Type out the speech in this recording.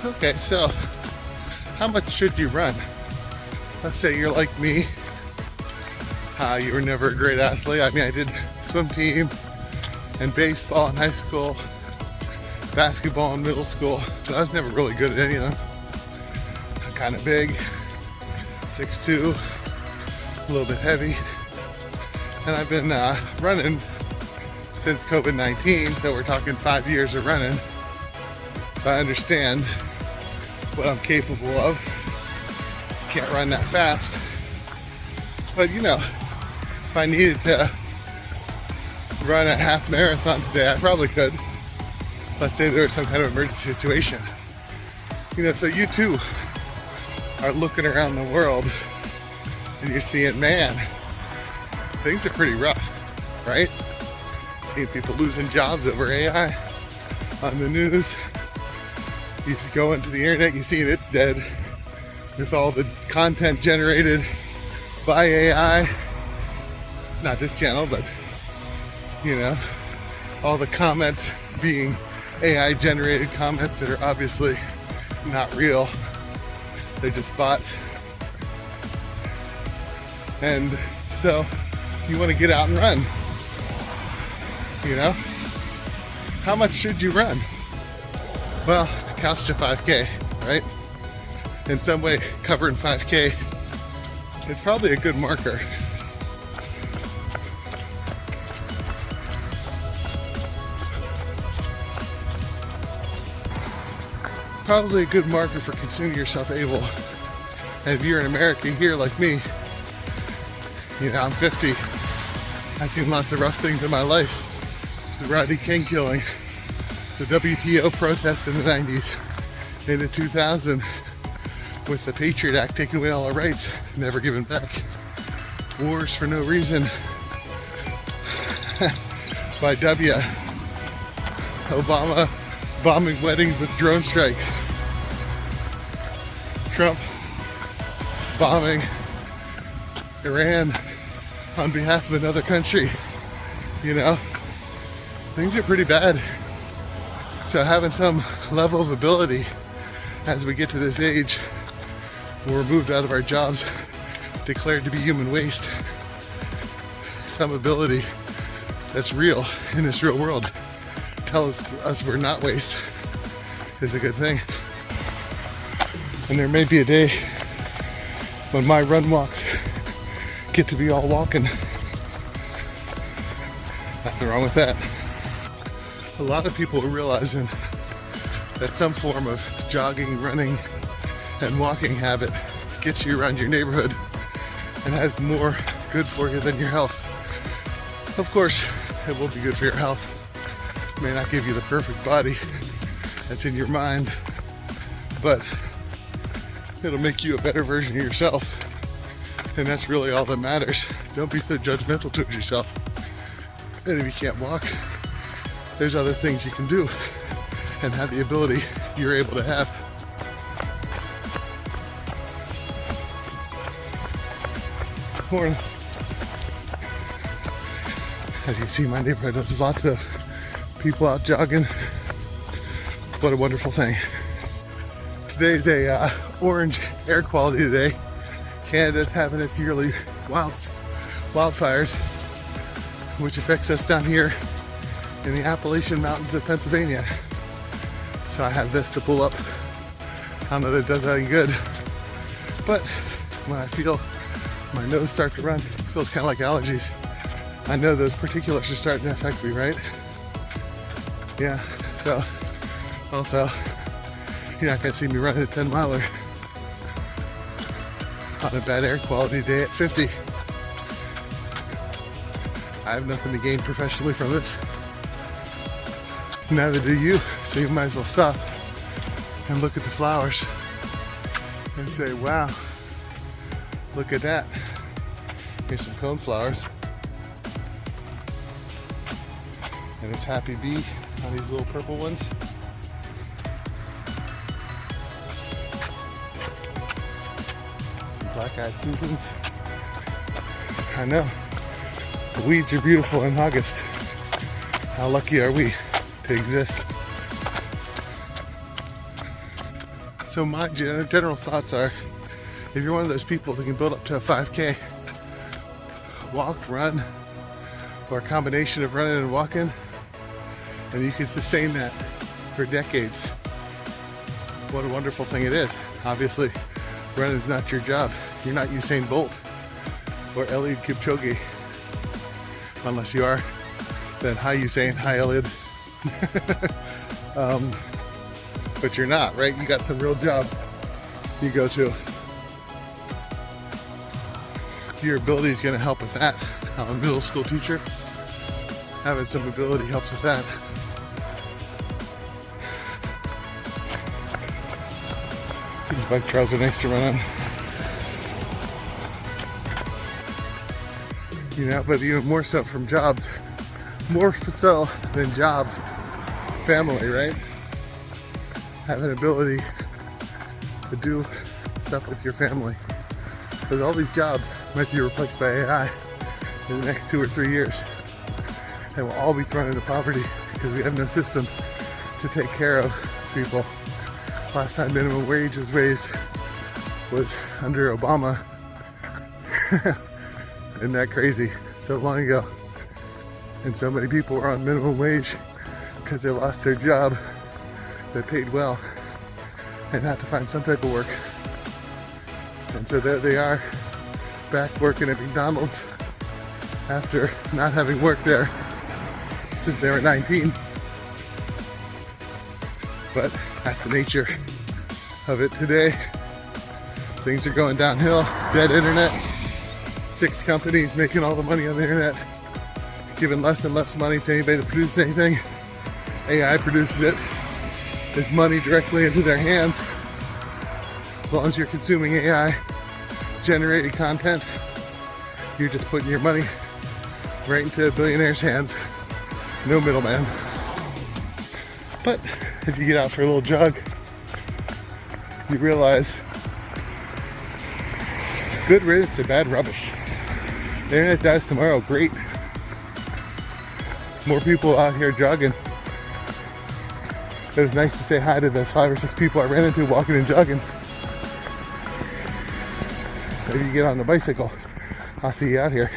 Okay, so how much should you run? Let's say you're like me. You were never a great athlete. I mean, I did swim team and baseball in high school, basketball in middle school, but I was never really good at any of them. I'm kind of big, 6'2", a little bit heavy, and I've been running since COVID-19, so we're talking 5 years of running. So I understand what I'm capable of. Can't run that fast, but you know, if I needed to run a half marathon today, I probably could. Let's say there was some kind of emergency situation. You know, so you too are looking around the world and you're seeing, man, things are pretty rough, right? Seeing people losing jobs over AI on the news. You just go into the internet, you see it's dead with all the content generated by AI. Not this channel, but you know, all the comments being AI generated comments that are obviously not real. They're just bots. And so you want to get out and run. You know? How much should you run? Well, couch to 5K, right? In some way, covering 5K is probably a good marker. Probably a good marker for considering yourself able. And if you're in America here like me, you know, I'm 50. I've seen lots of rough things in my life. The Rodney King killing, the WTO protests in the 90s, in the 2000 with the Patriot Act taking away all our rights, never given back. Wars for no reason by W. Obama bombing weddings with drone strikes. Trump bombing Iran on behalf of another country. You know, things are pretty bad. So having some level of ability as we get to this age, we're moved out of our jobs, declared to be human waste. Some ability that's real in this real world tells us we're not waste is a good thing. And there may be a day when my run walks get to be all walking. Nothing wrong with that. A lot of people are realizing that some form of jogging, running, and walking habit gets you around your neighborhood and has more good for you than your health. Of course, it will be good for your health. It may not give you the perfect body that's in your mind, but it'll make you a better version of yourself. And that's really all that matters. Don't be so judgmental towards yourself. And if you can't walk, there's other things you can do and have the ability you're able to have. Morning. As you can see, my neighborhood, there's lots of people out jogging. What a wonderful thing. Today's a orange air quality today. Canada's having its yearly wildfires, which affects us down here in the Appalachian Mountains of Pennsylvania. So I have this to pull up. I don't know that it does anything good, but when I feel my nose start to run, it feels kind of like allergies. I know those particulates are starting to affect me, right? Yeah, so also, you're not gonna see me running a 10-miler on a bad air quality day at 50. I have nothing to gain professionally from this. Neither do you, so you might as well stop and look at the flowers and say, wow, look at that. Here's some cone flowers. And it's Happy Bee on these little purple ones. Some black-eyed Susans. I know. The weeds are beautiful in August. How lucky are we to exist? So my general thoughts are, if you're one of those people who can build up to a 5K, walk, run, or a combination of running and walking, and you can sustain that for decades, what a wonderful thing it is. Obviously, running is not your job. You're not Usain Bolt or Eliud Kipchoge. Unless you are, then hi Usain, hi Eliud. But you're not, right? You got some real job you go to. Your ability is going to help with that. I'm a middle school teacher. Having some ability helps with that. These bike trails are nice to run on. You know, but even more so from jobs. More so than jobs. Family, right? Have an ability to do stuff with your family. Because all these jobs might be replaced by AI in the next 2 or 3 years. And we'll all be thrown into poverty because we have no system to take care of people. Last time minimum wage was raised was under Obama. Isn't that crazy? So long ago. And so many people were on minimum wage because they lost their job that paid well and had to find some type of work. And so there they are, back working at McDonald's after not having worked there since they were 19. But that's the nature of it today. Things are going downhill, dead internet, 6 companies making all the money on the internet, giving less and less money to anybody that produces anything. AI produces it. There's money directly into their hands. As long as you're consuming AI generated content, you're just putting your money right into a billionaire's hands. No middleman. But if you get out for a little jog, you realize good riddance to bad rubbish. The internet dies tomorrow, great. More people out here jogging. It was nice to say hi to those 5 or 6 people I ran into walking and jogging. Maybe you get on a bicycle. I'll see you out here.